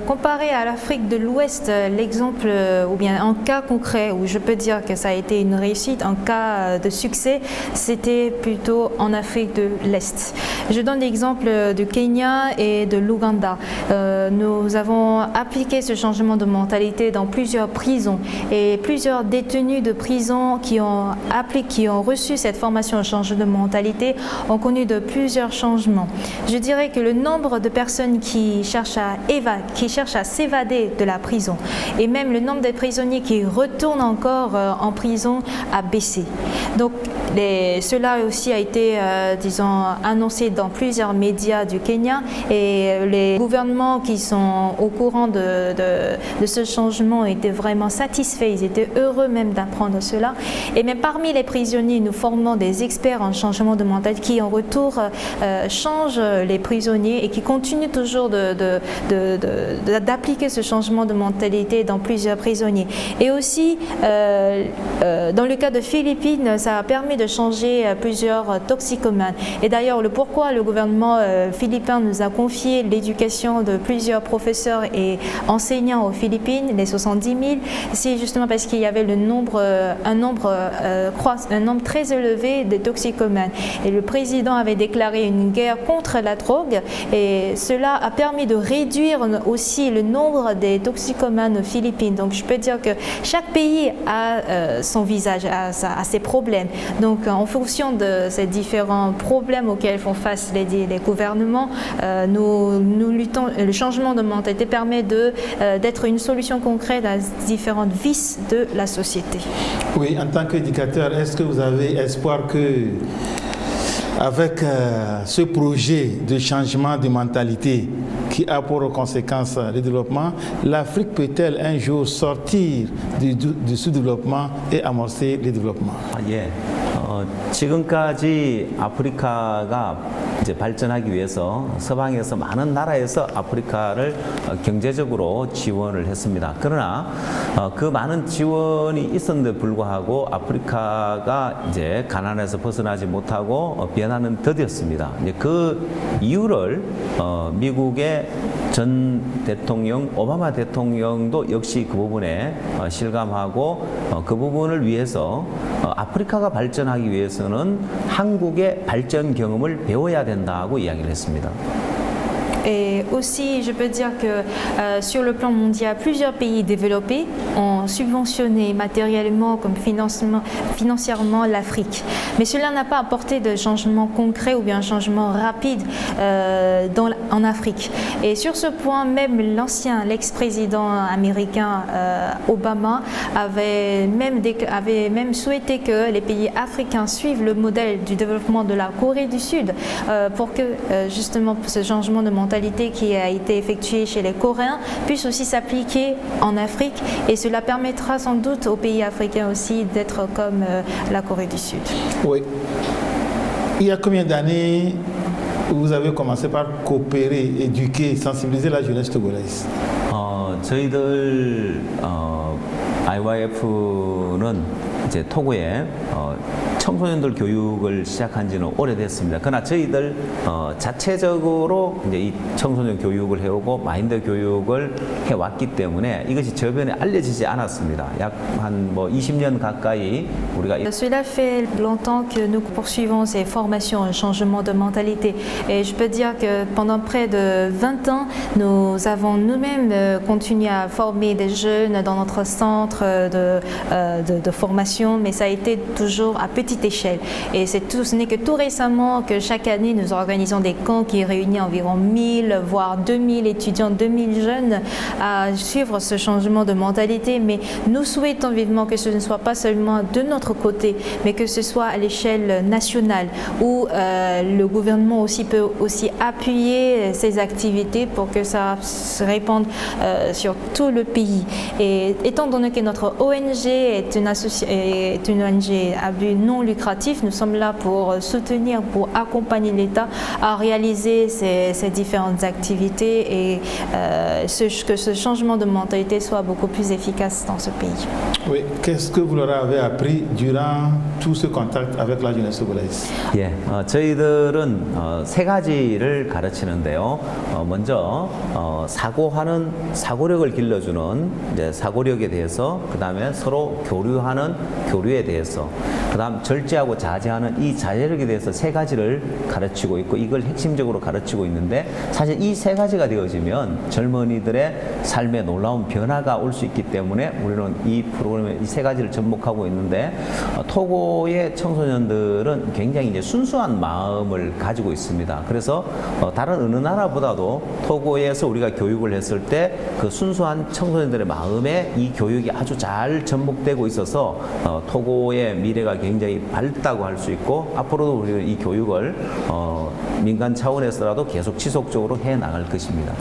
Comparé à l'Afrique de l'Ouest, l'exemple ou bien un cas concret où je peux dire que ça a été une réussite, un cas de succès, c'était plutôt en Afrique de l'Est. Je donne l'exemple du Kenya et de l'Ouganda. Nous avons appliqué ce changement de mentalité dans plusieurs prisons et plusieurs détenus de prison qui ont reçu cette formation au changement de mentalité ont connu de plusieurs changements. Je dirais que le nombre de personnes qui cherchent à s'évader de la prison et même le nombre de prisonniers qui retournent encore en prison a baissé. Donc cela aussi a été, annoncé dans plusieurs médias du Kenya et les gouvernements qui sont au courant de ce changement étaient vraiment satisfaits, ils étaient heureux même d'apprendre cela. Et même parmi les prisonniers, nous formons des experts en changement de mentalité qui en retour changent les prisonniers et qui continuent toujours d'appliquer ce changement de mentalité dans plusieurs prisonniers. Et aussi, dans le cas de Philippines, ça a permis de changer plusieurs toxicomanes. Et d'ailleurs, pourquoi le gouvernement philippin nous a confié l'éducation de plusieurs professeurs et enseignants aux Philippines, les 70 000, c'est justement parce qu'il y avait un nombre très élevé de toxicomanes. Et le président avait déclaré une guerre contre la drogue et cela a permis de réduire aussi le nombre des toxicomanes aux Philippines. Donc je peux dire que chaque pays a son visage, a ses problèmes. Donc en fonction de ces différents problèmes auxquels font face les gouvernements, nous luttons. Le changement de mentalité permet d'être une solution concrète à différentes vices de la société. Oui, en tant qu'éducateur, est-ce que vous avez espoir que avec ce projet de changement de mentalité qui a pour conséquence le développement, l'Afrique peut-elle un jour sortir du sous-développement et amorcer le développement? 예. 지금까지 아프리카가 이제 발전하기 위해서 서방에서 많은 나라에서 아프리카를 경제적으로 지원을 했습니다. 그러나 그 많은 지원이 있었는데 불구하고 아프리카가 이제 가난에서 벗어나지 못하고 변화는 더뎠습니다. 이제 그 이유를 미국의 전 대통령 오바마 대통령도 역시 그 부분에 실감하고 그 부분을 위해서 아프리카가 발전하기 위해서는 한국의 발전 경험을 배워야 된다고 이야기를 했습니다. Et aussi, je peux dire que sur le plan mondial, plusieurs pays développés ont subventionné matériellement comme financièrement l'Afrique. Mais cela n'a pas apporté de changement concret ou bien un changement rapide en Afrique. Et sur ce point, même l'ex-président américain Obama avait même souhaité que les pays africains suivent le modèle du développement de la Corée du Sud pour que justement ce changement de mentalité qui a été effectué chez les Coréens puisse aussi s'appliquer en Afrique et cela permettra sans doute aux pays africains aussi d'être comme la Corée du Sud. Oui. Il y a combien d'années vous avez commencé par coopérer, éduquer, sensibiliser la jeunesse togolaise. 저희들 IYF는 이제 토고에 청소년들 교육을 시작한 지는 오래됐습니다. 그러나 저희들 자체적으로 이제 이 청소년 교육을 해오고 마인드 교육을 해왔기 때문에 이것이 저변에 알려지지 않았습니다. 약 한 뭐 20년 가까이 우리가 Cela fait longtemps que nous poursuivons ces formations en changement de mentalité. Et je peux dire que pendant près de 20 ans, nous avons nous-mêmes continué à former des jeunes dans notre centre de formation, mais ça a été toujours à petite échelle. Et ce n'est que tout récemment que chaque année, nous organisons des camps qui réunissent environ 1000, voire 2000 étudiants, 2000 jeunes à suivre ce changement de mentalité. Mais nous souhaitons vivement que ce ne soit pas seulement de notre côté, mais que ce soit à l'échelle nationale, où le gouvernement aussi peut aussi appuyer ces activités pour que ça se répande sur tout le pays. Et étant donné que notre ONG est une ONG à but non lucratif, nous sommes là pour soutenir, pour accompagner l'État à réaliser ces différentes activités et que ce changement de mentalité soit beaucoup plus efficace dans ce pays. Oui, qu'est-ce que vous leur avez appris durant tout ce contact avec la jeunesse togolaise? 예, 저희들은 세 가지를 가르치는데요. 먼저 사고하는 사고력을 길러주는 이제 사고력에 대해서, 그 다음에 서로 교류하는 교류에 대해서, 그 다음 절제하고 자제하는 이 자제력에 대해서 세 가지를 가르치고 있고, 이걸 핵심적으로 가르치고 있는데, 사실 이 세 가지가 되어지면 젊은이들의 삶에 놀라운 변화가 올 수 있기 때문에 우리는 이 프로그램에 이 세 가지를 접목하고 있는데, 토고의 청소년들은 굉장히 이제 순수한 마음을 가지고 있습니다. 그래서 다른 어느 나라보다도 토고에서 우리가 교육을 했을 때 그 순수한 청소년들의 마음에 이 교육이 아주 잘 접목되고 있어서 토고의 미래가 굉장히 밝다고 할 수 있고, 앞으로도 우리는 이 교육을 민간 차원에서라도 계속 지속적으로 해 나갈 것입니다.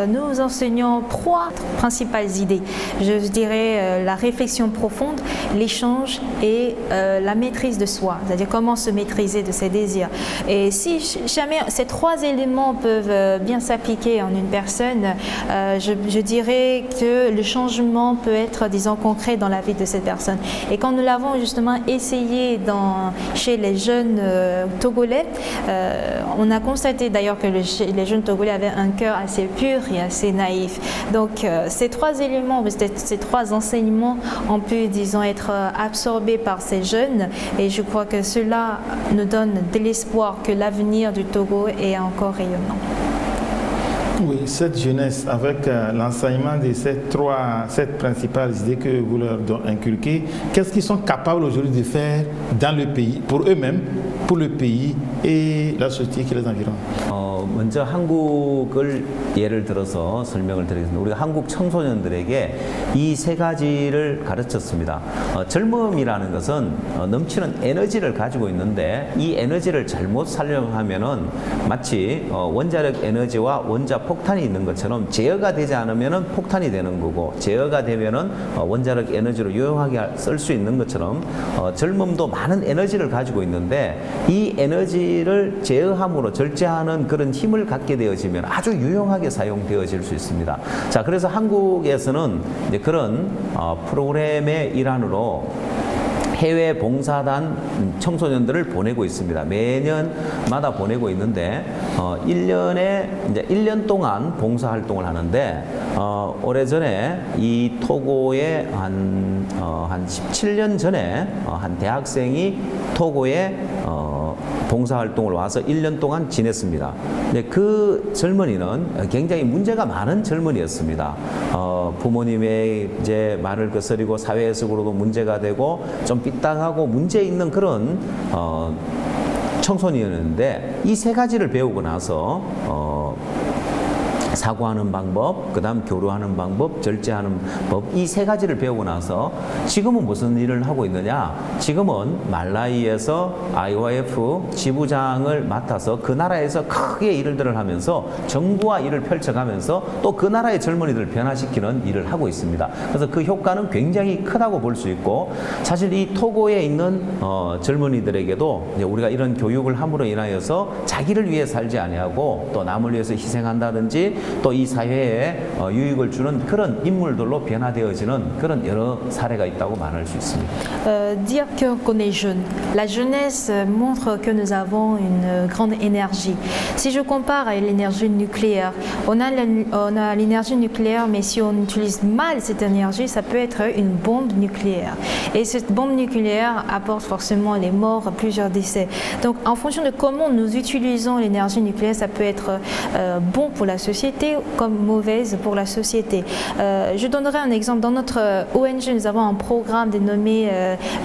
Nous enseignons trois principales idées. Je dirais la réflexion profonde, l'échange et la maîtrise de soi, c'est-à-dire comment se maîtriser de ses désirs. Et si jamais ces trois éléments peuvent bien s'appliquer en une personne, je dirais que le changement peut être, disons, concret dans la vie de cette personne. Et quand nous l'avons justement essayé chez les jeunes togolais, on a constaté d'ailleurs que les jeunes togolais avaient un cœur assez pur et assez naïf. Donc ces trois éléments, ces trois enseignements ont pu, disons, être absorbés par ces jeunes, et je crois que cela nous donne de l'espoir que l'avenir du Togo est encore rayonnant. Oui, cette jeunesse, avec l'enseignement de cette principales idées que vous leur inculquez, qu'est-ce qu'ils sont capables aujourd'hui de faire dans le pays, pour eux-mêmes, pour le pays et la société qui les environne? 먼저 한국을 예를 들어서 설명을 드리겠습니다. 우리가 한국 청소년들에게 이 세 가지를 가르쳤습니다. 젊음이라는 것은 넘치는 에너지를 가지고 있는데, 이 에너지를 잘못 활용하면은 마치 원자력 에너지와 원자 폭탄이 있는 것처럼 제어가 되지 않으면은 폭탄이 되는 거고, 제어가 되면은 원자력 에너지로 유용하게 쓸 수 있는 것처럼 젊음도 많은 에너지를 가지고 있는데, 이 에너지를 제어함으로 절제하는 그런 힘을 갖게 되어지면 아주 유용하게 사용되어질 수 있습니다. 자, 그래서 한국에서는 이제 그런 프로그램의 일환으로 해외 봉사단 청소년들을 보내고 있습니다. 매년마다 보내고 있는데 1년에 이제 1년 동안 봉사 활동을 하는데, 오래전에 이 토고에 한 17년 전에 한 대학생이 토고에 봉사활동을 와서 1년 동안 지냈습니다. 근데 그 젊은이는 굉장히 문제가 많은 젊은이였습니다. 부모님의 이제 말을 거스리고 사회적으로도 문제가 되고 좀 삐딱하고 문제 있는 그런 청소년이었는데, 이 세 가지를 배우고 나서 사고하는 방법, 그 다음 교류하는 방법, 절제하는 법, 이 세 가지를 배우고 나서 지금은 무슨 일을 하고 있느냐? 지금은 말라위에서 IYF 지부장을 맡아서 그 나라에서 크게 일들을 하면서 정부와 일을 펼쳐가면서 또 그 나라의 젊은이들을 변화시키는 일을 하고 있습니다. 그래서 그 효과는 굉장히 크다고 볼 수 있고, 사실 이 토고에 있는 젊은이들에게도 이제 우리가 이런 교육을 함으로 인하여서 자기를 위해 살지 아니하고 또 남을 위해서 희생한다든지 또 이 사회에 유익을 주는 그런 인물들로 변화되어지는 그런 여러 사례가 있다고 말할 수 있습니다. Dire qu'on est jeune. La jeunesse montre que nous avons une grande énergie. Si je compare à l'énergie nucléaire, on a l'énergie nucléaire, mais si on utilise mal cette énergie, ça peut être une bombe nucléaire. Et cette bombe nucléaire apporte forcément les morts, plusieurs décès. Donc en fonction de comment nous utilisons l'énergie nucléaire, ça peut être bon pour la société comme mauvaise pour la société. Je donnerai un exemple. Dans notre ONG, nous avons un programme dénommé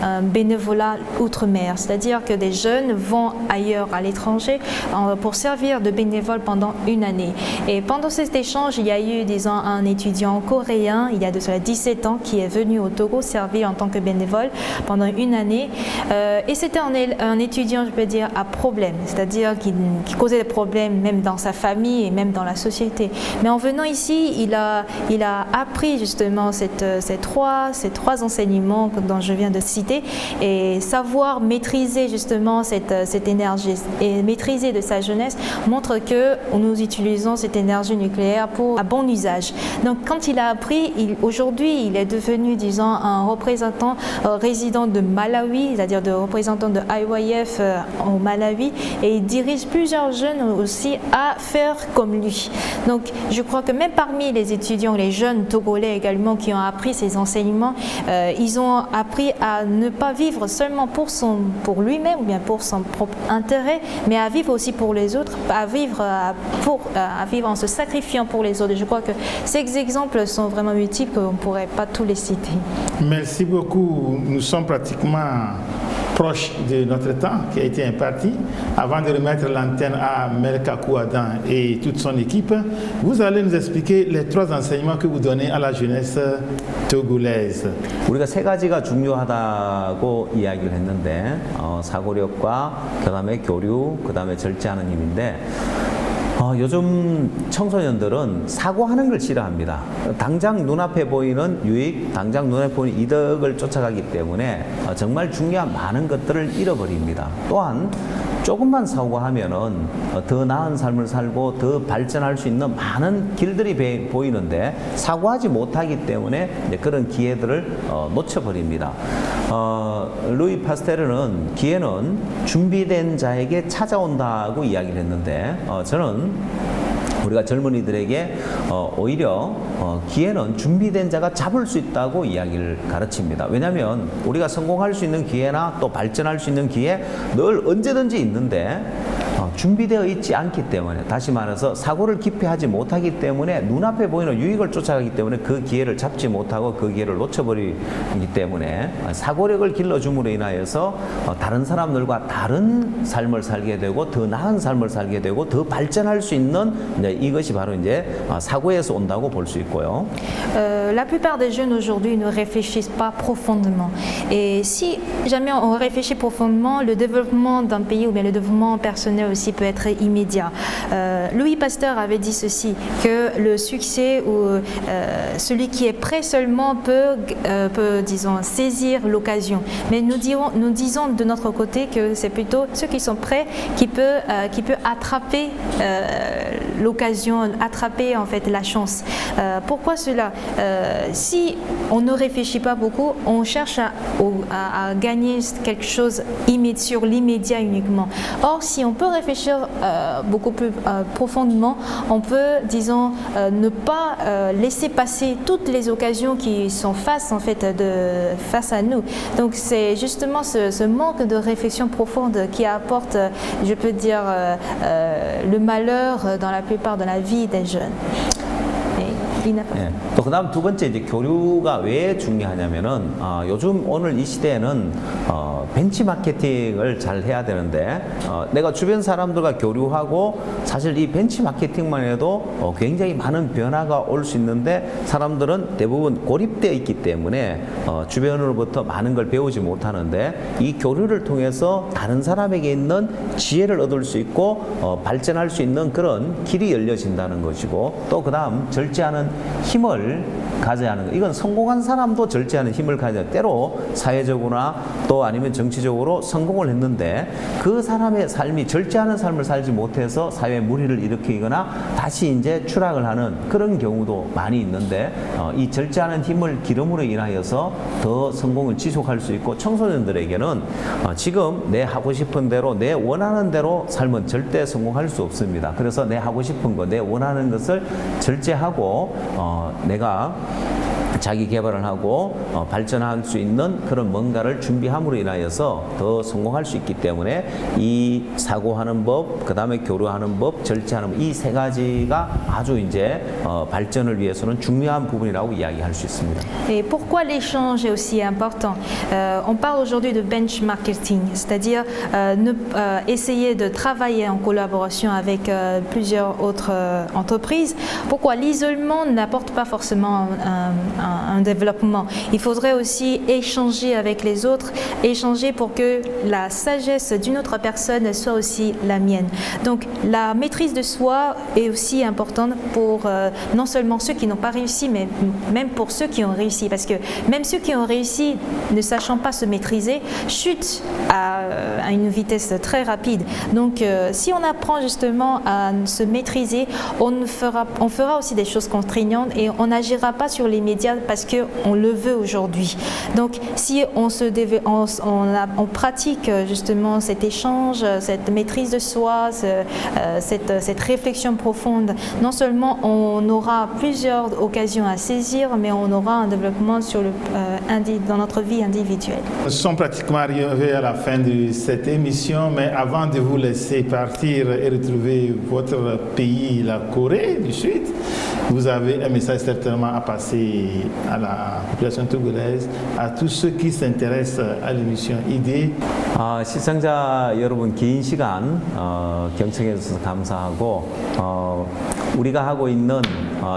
un bénévolat outre-mer, c'est-à-dire que des jeunes vont ailleurs à l'étranger pour servir de bénévoles pendant une année. Et pendant cet échange, il y a eu, disons, un étudiant coréen, il y a de cela 17 ans, qui est venu au Togo servir en tant que bénévole pendant une année. Et c'était un étudiant, je peux dire, à problème, c'est-à-dire qui causait des problèmes même dans sa famille et même dans la société. Mais en venant ici, il a appris justement ces trois enseignements dont je viens de citer, et savoir maîtriser justement cette énergie et maîtriser de sa jeunesse montre que nous utilisons cette énergie nucléaire à bon usage. Donc quand il a appris, aujourd'hui il est devenu, disons, un représentant résident de Malawi, c'est-à-dire de représentant de IYF au Malawi, et il dirige plusieurs jeunes aussi à faire comme lui. Donc je crois que même parmi les étudiants, les jeunes togolais également qui ont appris ces enseignements, ils ont appris à ne pas vivre seulement pour lui-même ou bien pour son propre intérêt, mais à vivre aussi pour les autres, à vivre en se sacrifiant pour les autres. Je crois que ces exemples sont vraiment multiples, qu'on ne pourrait pas tous les citer. Merci beaucoup. Nous sommes pratiquement proche de notre temps qui a été imparti. Avant de remettre l'antenne à Melka Kouadan et toute son équipe, vous allez nous expliquer les trois enseignements que vous donnez à la jeunesse togolaise. 우리가 세 가지가 중요하다고 이야기를 했는데 사고력과 그다음에 교류, 그다음에 절제하는 힘인데 요즘 청소년들은 사고하는 걸 싫어합니다. 당장 눈앞에 보이는 유익, 당장 눈앞에 보이는 이득을 쫓아가기 때문에 정말 중요한 많은 것들을 잃어버립니다. 또한 조금만 사고하면은 더 나은 삶을 살고 더 발전할 수 있는 많은 길들이 보이는데 사고하지 못하기 때문에 그런 기회들을 놓쳐버립니다. 루이 파스테르는 기회는 준비된 자에게 찾아온다고 이야기를 했는데 저는 우리가 젊은이들에게 오히려 기회는 준비된 자가 잡을 수 있다고 이야기를 가르칩니다. 왜냐하면 우리가 성공할 수 있는 기회나 또 발전할 수 있는 기회 늘 언제든지 있는데 준비되어 있지 않기 때문에, 다시 말해서 사고를 깊이 하지 못하기 때문에 눈앞에 보이는 유익을 쫓아가기 때문에 그 기회를 잡지 못하고 그 기회를 놓쳐버리기 때문에 사고력을 길러줌으로 인하여서 다른 사람들과 다른 삶을 살게 되고 더 나은 삶을 살게 되고 더 발전할 수 있는 이것이 바로 이제 사고에서 온다고 볼 수 있고요. La plupart des jeunes aujourd'hui ne réfléchissent pas profondément. Et si jamais on réfléchit profondément, le développement d'un pays ou bien le développement personnel aussi peut être immédiat. Louis Pasteur avait dit ceci, que le succès ou celui qui est prêt seulement peut disons, saisir l'occasion. Mais nous disons de notre côté que c'est plutôt ceux qui sont prêts qui peut attraper l'occasion, attraper en fait la chance. Pourquoi cela? Si on ne réfléchit pas beaucoup, on cherche à gagner quelque chose sur l'immédiat uniquement. Or, si on peut réfléchir beaucoup plus profondément, on peut, disons, ne pas laisser passer toutes les occasions qui sont face à nous. Donc, c'est justement ce manque de réflexion profonde qui apporte, je peux dire, le malheur dans la plupart de la vie des jeunes. 또 또 그다음 두 번째 이제 교류가 왜 중요하냐면은 요즘 오늘 이 시대에는 벤치마케팅을 잘 해야 되는데 내가 주변 사람들과 교류하고 사실 이 벤치마케팅만 해도 굉장히 많은 변화가 올 수 있는데 사람들은 대부분 고립되어 있기 때문에 주변으로부터 많은 걸 배우지 못하는데 이 교류를 통해서 다른 사람에게 있는 지혜를 얻을 수 있고 발전할 수 있는 그런 길이 열려진다는 것이고 또 그다음 절제하는 힘을 가져야 하는 거. 이건 성공한 사람도 절제하는 힘을 가져 때로 사회적으로나 또 아니면 정치적으로 성공을 했는데 그 사람의 삶이 절제하는 삶을 살지 못해서 사회에 무리를 일으키거나 다시 이제 추락을 하는 그런 경우도 많이 있는데 이 절제하는 힘을 기름으로 인하여서 더 성공을 지속할 수 있고 청소년들에게는 지금 내 하고 싶은 대로 내 원하는 대로 삶은 절대 성공할 수 없습니다. 그래서 내 하고 싶은 거, 내 원하는 것을 절제하고 내가 자기 개발을 하고 발전할 수 있는 그런 뭔가를 준비함으로 인하여서 더 성공할 수 있기 때문에 이 사고하는 법, 그 다음에 교류하는 법, 절제하는 법, 이 세 가지가 아주 이제 발전을 위해서는 중요한 부분이라고 이야기할 수 있습니다. Et pourquoi l'échange est aussi important? On parle aujourd'hui de benchmarking, c'est-à-dire essayer de travailler en collaboration avec plusieurs autres entreprises. Pourquoi? L'isolement n'apporte pas forcément un développement. Il faudrait aussi échanger avec les autres, échanger pour que la sagesse d'une autre personne soit aussi la mienne. Donc la maîtrise de soi est aussi importante pour non seulement ceux qui n'ont pas réussi, mais même pour ceux qui ont réussi. Parce que même ceux qui ont réussi, ne sachant pas se maîtriser, chutent à une vitesse très rapide. Donc si on apprend justement à se maîtriser, on fera aussi des choses contraignantes et on n'agira pas sur les médias parce qu'on le veut aujourd'hui. Donc si on pratique justement cet échange, cette maîtrise de soi, cette réflexion profonde, non seulement on aura plusieurs occasions à saisir, mais on aura un développement dans notre vie individuelle. Nous sommes pratiquement arrivés à la fin de cette émission, mais avant de vous laisser partir et retrouver votre pays, la Corée du Sud, vous avez un message certainement à passer à la population togolaise, à tous ceux qui s'intéressent à l'émission ID. 시청자 여러분 긴 시간 경청해 주셔서 감사하고 우리가 하고 있는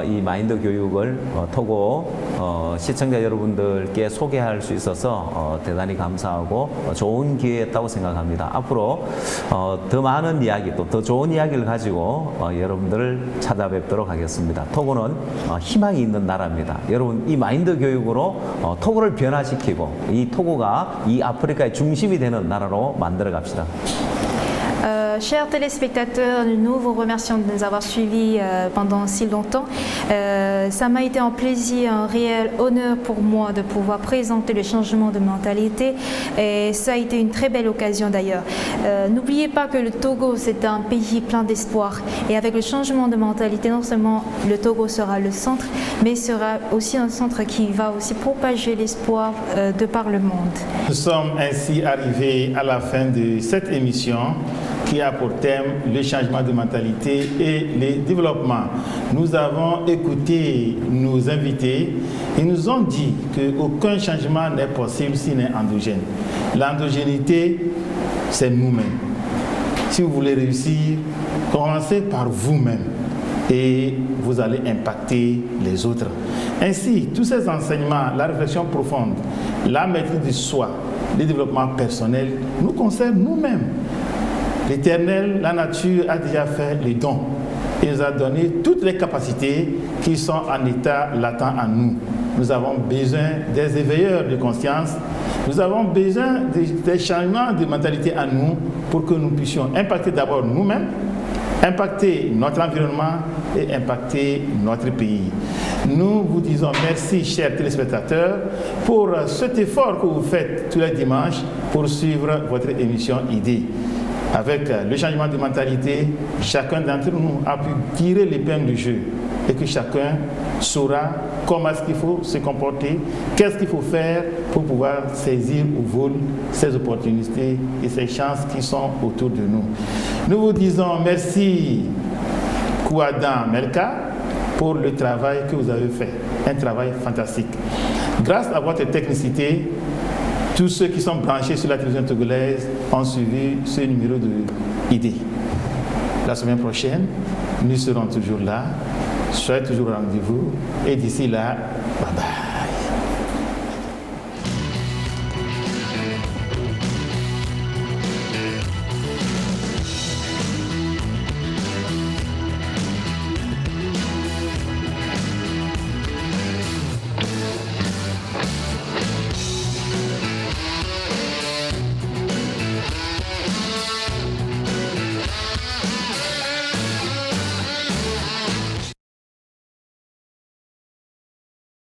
이 마인드 교육을 토고 시청자 여러분들께 소개할 수 있어서 대단히 감사하고 좋은 기회였다고 생각합니다. 앞으로 더 많은 이야기 또 더 좋은 이야기를 가지고 여러분들을 찾아뵙도록 하겠습니다. 토고는 희망이 있는 나라입니다. 여러분 이 마인드 교육으로 토고를 변화시키고 이 토고가 이 아프리카의 중심이 되는 나라로 만들어 갑시다. Chers téléspectateurs, nous vous remercions de nous avoir suivis pendant si longtemps. Ça m'a été un plaisir, un réel honneur pour moi de pouvoir présenter le changement de mentalité et ça a été une très belle occasion d'ailleurs. N'oubliez pas que le Togo c'est un pays plein d'espoir et avec le changement de mentalité, non seulement le Togo sera le centre, mais sera aussi un centre qui va aussi propager l'espoir de par le monde. Nous sommes ainsi arrivés à la fin de cette émission qui a pour thème le changement de mentalité et le développement. Nous avons écouté nos invités. Ils nous ont dit qu'aucun changement n'est possible s'il n'est endogène. L'endogénité, c'est nous-mêmes. Si vous voulez réussir, commencez par vous-même et vous allez impacter les autres. Ainsi, tous ces enseignements, la réflexion profonde, la maîtrise de soi, le développement personnel nous concernent nous-mêmes. L'Éternel, la nature a déjà fait les dons. Il nous a donné toutes les capacités qui sont en état latent en nous. Nous avons besoin des éveilleurs de conscience. Nous avons besoin des changements de mentalité en nous pour que nous puissions impacter d'abord nous-mêmes, impacter notre environnement et impacter notre pays. Nous vous disons merci, chers téléspectateurs, pour cet effort que vous faites tous les dimanches pour suivre votre émission ID. Avec le changement de mentalité, chacun d'entre nous a pu tirer l'épingle du jeu et que chacun saura comment est-ce qu'il faut se comporter, qu'est-ce qu'il faut faire pour pouvoir saisir au vol ces opportunités et ces chances qui sont autour de nous. Nous vous disons merci, Kouadan Melka, pour le travail que vous avez fait. un travail fantastique. Grâce à votre technicité, tous ceux qui sont branchés sur la télévision togolaise ont suivi ce numéro de ID. La semaine prochaine, nous serons toujours là. Soyez toujours au rendez-vous. Et d'ici là, bye bye.